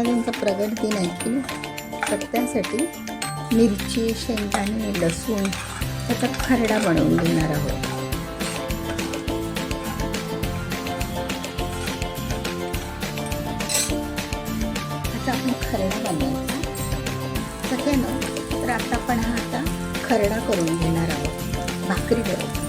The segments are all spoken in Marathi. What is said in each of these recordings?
महाराजांचा प्रगट दिन आहे की, तर त्यासाठी मिरची, शेंगदाणे, लसूण त्याचा खरडा बनवून घेणार आहोत. आता आपण खरडा बनवायचा सगळ्यांना. तर आता आपण आता खरडा करून घेणार आहोत भाकरी बरोबर.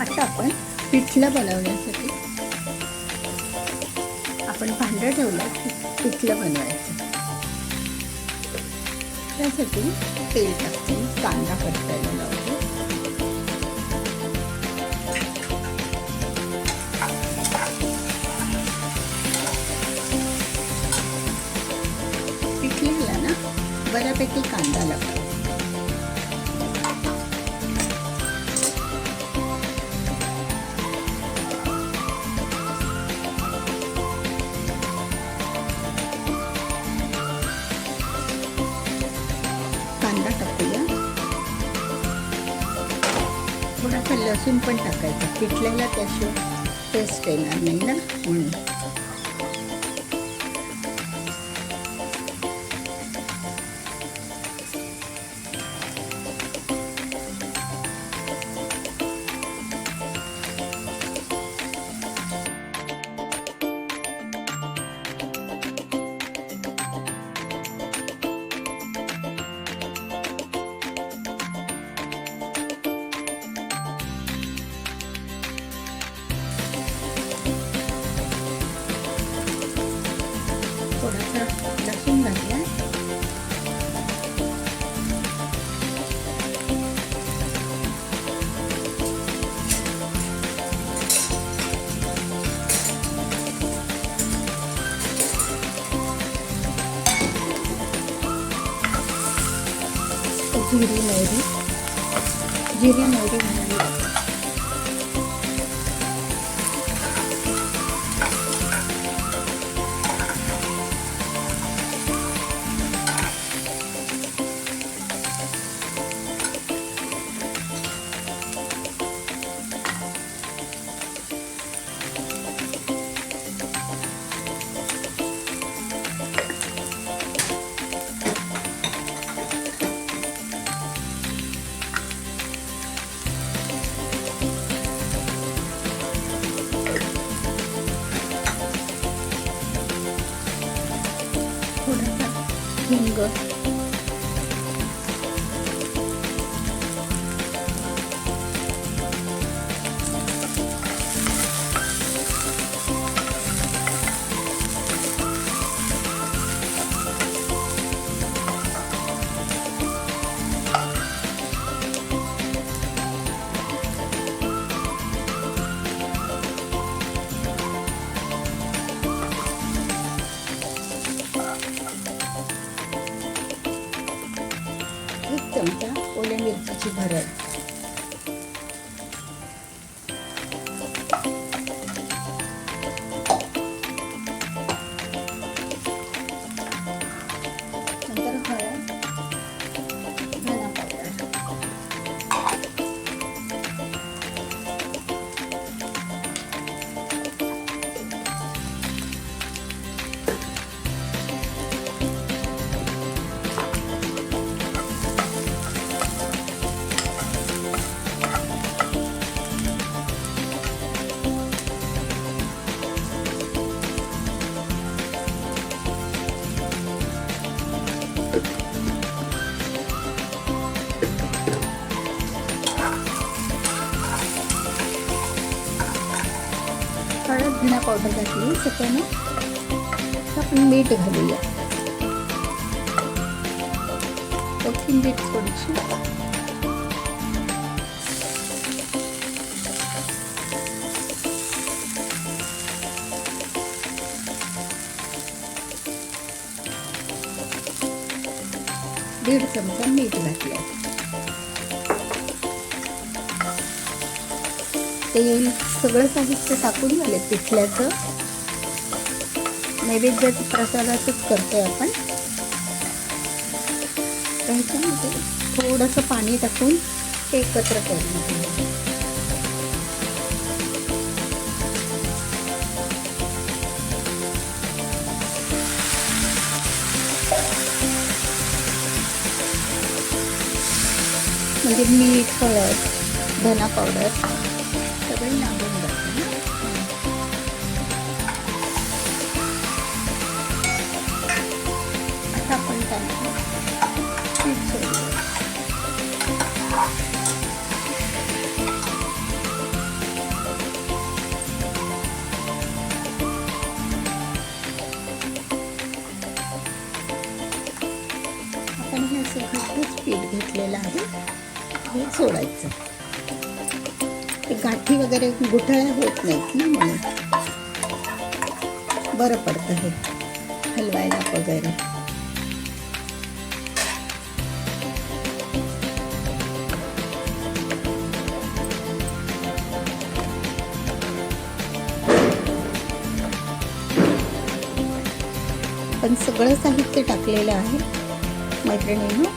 आता आपण पिठलं बनवण्यासाठी आपण भांडं ठेवलं की पिठलं बनवायचं. त्यासाठी तेल टाकून कांदा परतायला लावतो. पिठल्याला ना बऱ्यापैकी कांदा लागतो. कांदा टाकूया. थोडासा लसूण पण टाकायचा, पिठल्याला त्याशिवाय टेस्ट येणार नाही ना म्हणून. थोडासा लसूण घातला. जिरी मोहरी घालावी. थोडासा हिंग. एक चमचा ओल्या मिरचीची भरड. नंतर हळद, धना पावडर. हळद, धना पावडर घातली सगळ्यांना. आपण मीठ घालूया. कोथिंबीर थोडीशी. दीड चमचा मीठ घातलं. तेल सगळं साहित्य टाकून झाले पिठल्याचं. नैवेद्याचं प्रसादाचंच करतोय आपण. त्याच्यामध्ये थोडंसं पाणी टाकून ते एकत्र करून म्हणजे मीठ, हळद, धना पावडर सगळे लागून जाते ना. आता आपण त्यांना पीठ सोडूया. आपण हे असं घट्टच पीठ घेतलेलं आहे, हे सोडायचं. ते गाठी वगैरे गुठळ्या होत नाहीत ना, म्हणून बरं पडतं हे हलवायला वगैरे. पण सगळं साहित्य टाकलेलं आहे मैत्रिणींनो.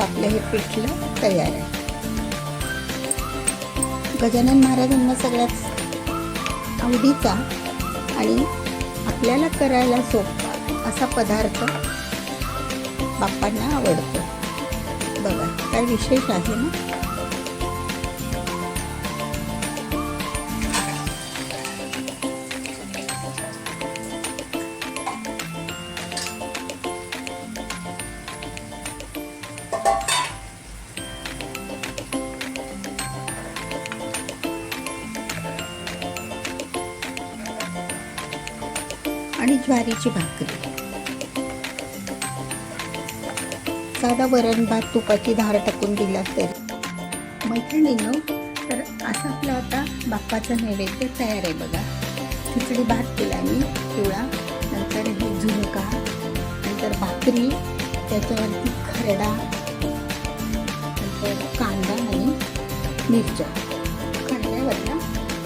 आपलं हे पिठलं तयार आहे. गजानन महाराजांना सगळ्यात आवडीचा आणि आपल्याला करायला सोपा असा पदार्थ बाप्पांना आवडतो. बघा काय विशेष आहे ना. आणि ज्वारीची भाकरी. साधा वरण भात तुपाची धार टाकून दिला तरी. मैत्रिणींनो, तर असं आपलं आता बाप्पाचा नैवेद्य तयार आहे बघा. खिचडी भात केला मी पिवळा, नंतर हे झुणका, नंतर भाकरी, त्याच्यावरती खरडा, नंतर कांदा आणि मिरच्या. खरड्यावर ना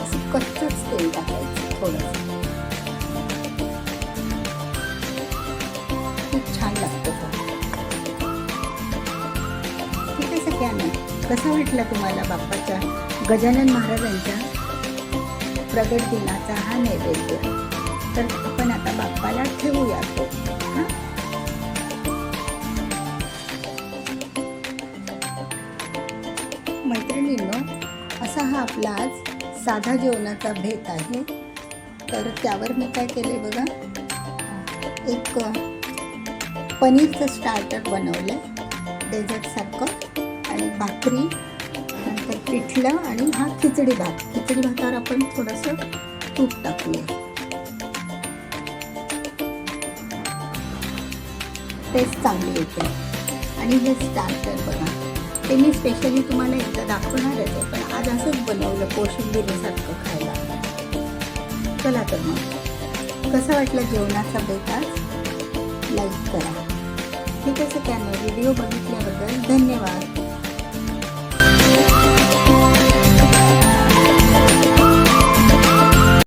असं कच्चंच तेल टाकायचं थोडंसं. खूप छान लागतं तो. ठीक आहे सगळ्यांना. कसा वाटला तुम्हाला बाप्पाच्या गजानन महाराजांच्या प्रगट दिनाचा हा नैवेद्य? तर आपण आता बाप्पाला ठेवूया तो. हां, मैत्रिणींनो, असा हा आपला आज साधा जेवणाचा भेट आहे. तर त्यावर मी काय केले बघा, एक पनीरचं स्टार्टर बनवलं आहे डेझर्टसारखं, आणि भाकरी, नंतर पिठलं, आणि हा खिचडी भात. खिचडी भातावर आपण थोडंसं तूप टाकूया. टेस्ट चांगली येते. आणि हे स्टार्टर बघा, ते मी स्पेशली तुम्हाला एकदा दाखवणारच आहे, पण आज असंच बनवलं कोशिंबिरीसारखं खायला. चला तर मग, कसा वाटला जेवणाचा बेत आज? लाईक करा. ठीक आहे सगळ्यांना. व्हिडिओ बघितल्याबद्दल धन्यवाद.